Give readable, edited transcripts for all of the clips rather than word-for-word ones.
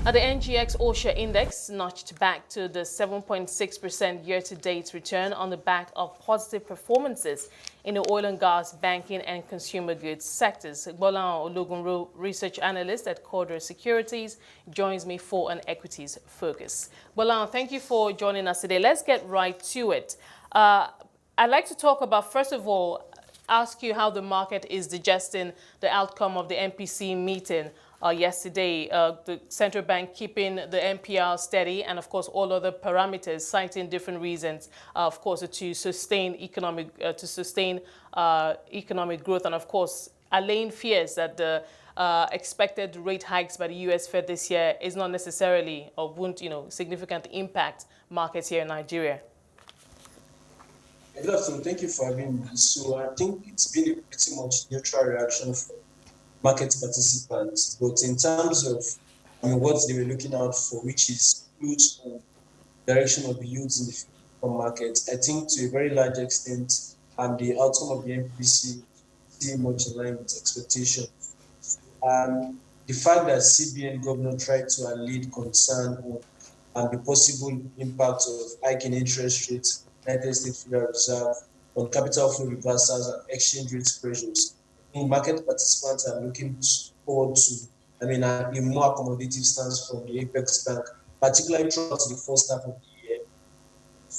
The NGX All-Share Index notched back to the 7.6% year-to-date return on the back of positive performances in the oil and gas, banking and consumer goods sectors. Gbolahan Ologunro, research analyst at Cordros Securities, joins me for an equities focus. Gbolahan, thank you for joining us today. Let's get right to it. I'd like to talk about, first of all, ask you how the market is digesting the outcome of the MPC meeting yesterday. The central bank keeping the NPR steady, and of course all other parameters, citing different reasons, of course, to sustain economic growth, and of course allaying fears that the expected rate hikes by the U.S. Fed this year is not necessarily or won't, significantly impact markets here in Nigeria. Good afternoon. Thank you for having me. So I think it's been a pretty much neutral reaction from market participants, but in terms of what they were looking out for, which is huge direction of the yields in the fixed market, I think to a very large extent, the outcome of the MPC is much in line with expectations. The fact that CBN governor tried to allay concern on the possible impact of hiking interest rates, United States Federal Reserve, on capital flow reversals and exchange rate pressures. I think market participants are looking forward to, a more accommodative stance from the Apex Bank, particularly throughout the first half of the year.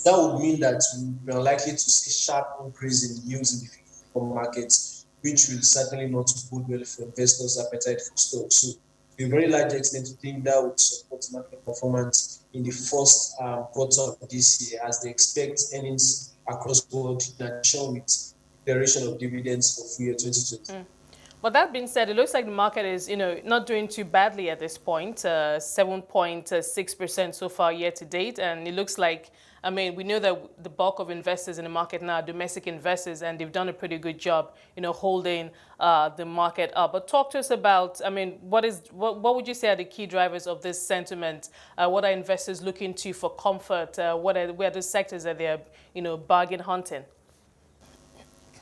That would mean that we are likely to see sharp increase in yields in the fixed income markets, which will certainly not bode well for investors' appetite for stocks. So, to a very large extent, I think that would support market performance in the first quarter of this year, as they expect earnings across the board in addition with declaration of dividends for full year 2020. But that being said, it looks like the market is, not doing too badly at this point, 7.6% so far year to date. And it looks like, we know that the bulk of investors in the market now are domestic investors, and they've done a pretty good job, holding the market up. But talk to us about, what would you say are the key drivers of this sentiment? What are investors looking to for comfort? Where are the sectors that they're, bargain hunting?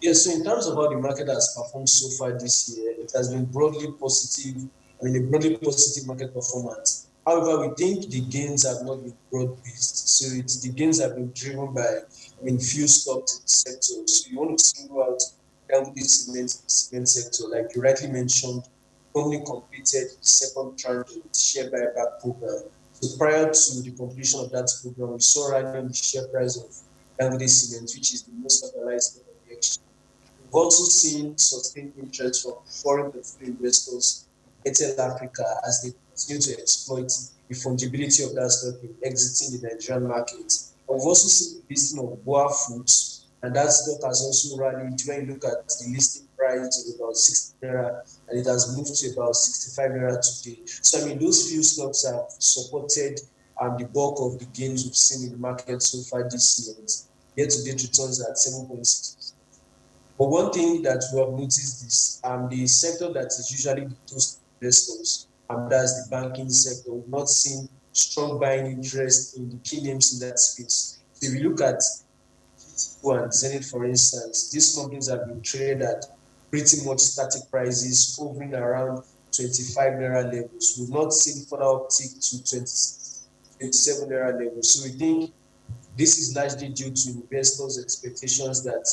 Yes, so in terms of how the market has performed so far this year, it has been broadly positive, a broadly positive market performance. However, we think the gains have not been broad-based. So the gains have been driven by, few stocks in the sector. So you want to single out the cement sector, like you rightly mentioned, only completed the second tranche of the share buyback program. So prior to the completion of that program, we saw rising the share price of Dangote Cement, which is the most capitalized of the exchange. We've also seen sustained interest from foreign investors in Africa as they continue to exploit the fungibility of that stock in exiting the Nigerian market. And we've also seen the listing of Boa Foods, and that stock has also rallied. When you look at the listing price of about 60 naira, and it has moved to about 65 naira today. So those few stocks have supported the bulk of the gains we've seen in the market so far this year. Year-to-date returns at 7.6%. But one thing that we have noticed is the sector that is usually the most investors, that's the banking sector. We've not seen strong buying interest in the key names in that space. So if you look at GTCO and Zenith, for instance, these companies have been traded at pretty much static prices, hovering around 25 naira levels. We've not seen further uptick to 27 naira levels. So we think this is largely due to investors' expectations that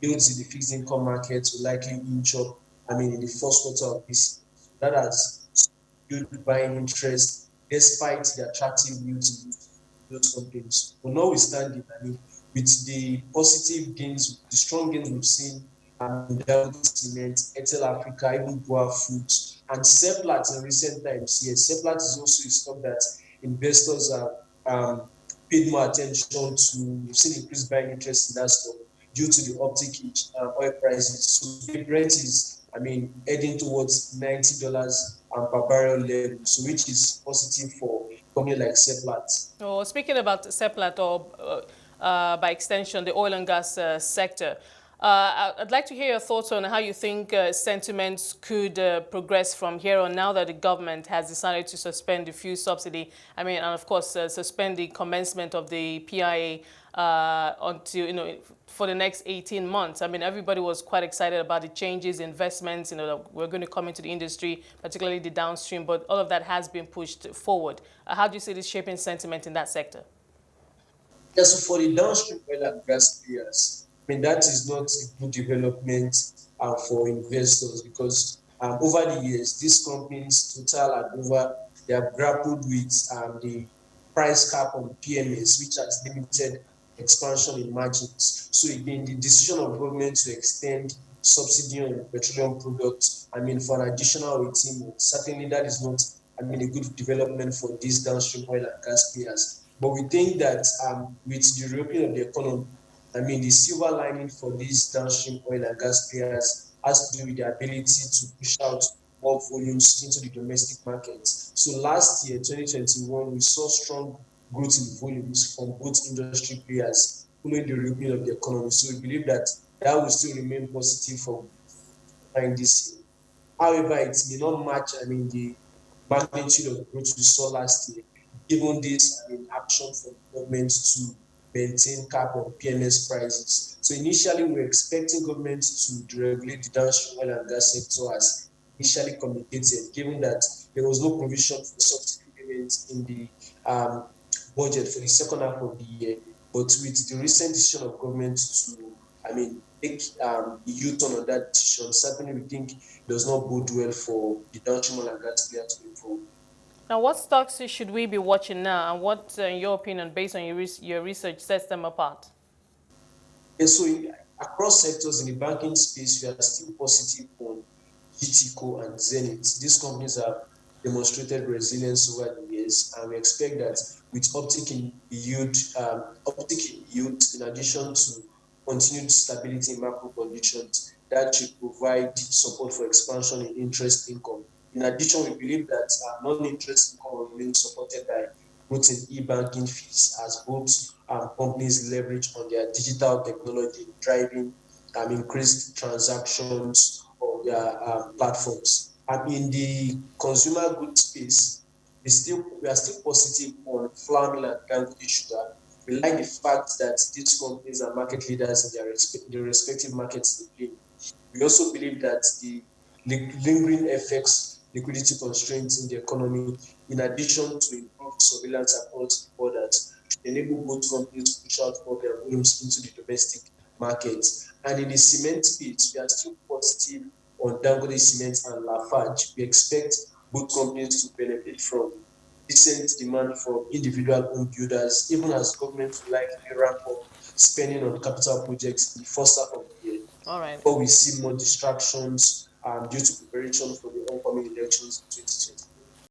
yields in the fixed income market will likely inch up, in the first quarter of this year. That has good buying interest despite the attractive yields in those companies. But notwithstanding, with the positive gains, the strong gains we've seen in Dangote Cement, Africa, even Boa Foods, and Seplat in recent times. Yes, Seplat is also a stock that investors have paid more attention to. We've seen increased buying interest in that stock due to the uptick in oil prices. So the Brent is, heading towards $90 per barrel level, so which is positive for a company like Seplat. Oh, speaking about Seplat, or by extension, the oil and gas sector, I'd like to hear your thoughts on how you think sentiments could progress from here on now that the government has decided to suspend the fuel subsidy. I mean, and of course, suspend the commencement of the PIA until, for the next 18 months. I mean, everybody was quite excited about the changes, investments, that we're going to come into the industry, particularly the downstream, but all of that has been pushed forward. How do you see this shaping sentiment in that sector? Yes, so for the downstream oil and gas players, I mean, that is not a good development for investors because over the years, these companies, Total and Over, they have grappled with the price cap on PMS, which has limited expansion in margins. So again, the decision of government to extend subsidy on petroleum products, I mean, for an additional 18 months, certainly that is not, I mean, a good development for these downstream oil and gas players. But we think that with the reopening of the economy, I mean, the silver lining for these downstream oil and gas players has to do with the ability to push out more volumes into the domestic market. So last year, 2021, we saw strong growth in volumes from both industry players following the reopening of the economy. So we believe that that will still remain positive for this year. However, it may not match, I mean, the magnitude of growth we saw last year, given this, I mean, action from government to maintain cap on PMS prices. So initially, we were expecting government to deregulate the downstream oil and gas sector as initially communicated, given that there was no provision for subsidy payments in the budget for the second half of the year. But with the recent decision of government to, I mean, take the U-turn on that decision, certainly we think does not bode well for the downstream oil and gas players going forward. Now, what stocks should we be watching now, and what, in your opinion, based on your research, sets them apart? And so across sectors in the banking space, we are still positive on GTCO and Zenith. These companies have demonstrated resilience over the years, and we expect that with uptick in yield, in addition to continued stability in macro conditions, that should provide support for expansion in interest income. In addition, we believe that non-interest income will remain supported by growth in e-banking fees as both companies leverage on their digital technology, driving increased transactions on their platforms. In the consumer goods space, we are still positive on flour mill and Dangote sugar. We like the fact that these companies are market leaders in their respective markets they play. We also believe that the lingering effects, liquidity constraints in the economy, in addition to improved surveillance across borders, should enable both companies to push out more their volumes into the domestic market. And in the cement space, we are still positive on Dangote Cement and Lafarge. We expect both companies to benefit from decent demand from individual home builders, even as government will likely ramp up spending on capital projects in the first half of the year. All right. Before we see more distractions due to preparation for the upcoming elections in 2020.